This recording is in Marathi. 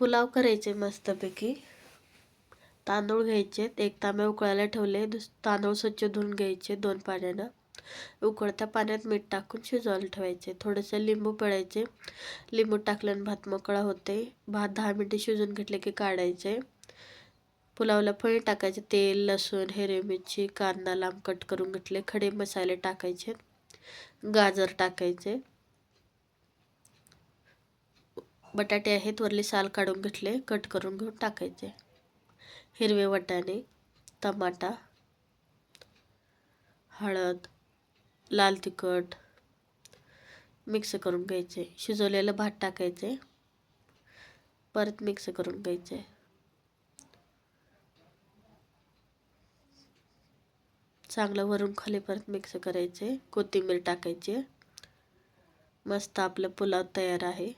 पुलाव करायचे मस्तपैकी. तांदूळ घ्यायचे, एक तांबे उकळायला ठेवले, तांदूळ स्वच्छ धुवून घ्यायचे 2 पाण्यानं. उकळत्या पाण्यात मीठ टाकून शिजवायला ठेवायचे. थोडंसं लिंबू पिळायचे. लिंबू टाकल्यानं भात मोकळा होते. भात 10 मिनटे शिजवून घेतले की काढायचे. पुलावला फोडणी टाकायचे. तेल, लसूण, हिरवी मिरची, कांदा लांब कट करून घेतले. खडे मसाले टाकायचे. गाजर टाकायचे. बटाटे आहेत, वरली साल काढून घेतले, कट करून घेऊन टाकायचे. हिरवे वाटाणे, टमाटा, हळद, लाल तिखट मिक्स करून घ्यायचे. शिजवलेलं भात टाकायचे. परत मिक्स करून घ्यायचे. चांगलं वरून खाली परत मिक्स करायचे. कोथिंबीर टाकायची. मस्त आपलं पुलाव तयार आहे.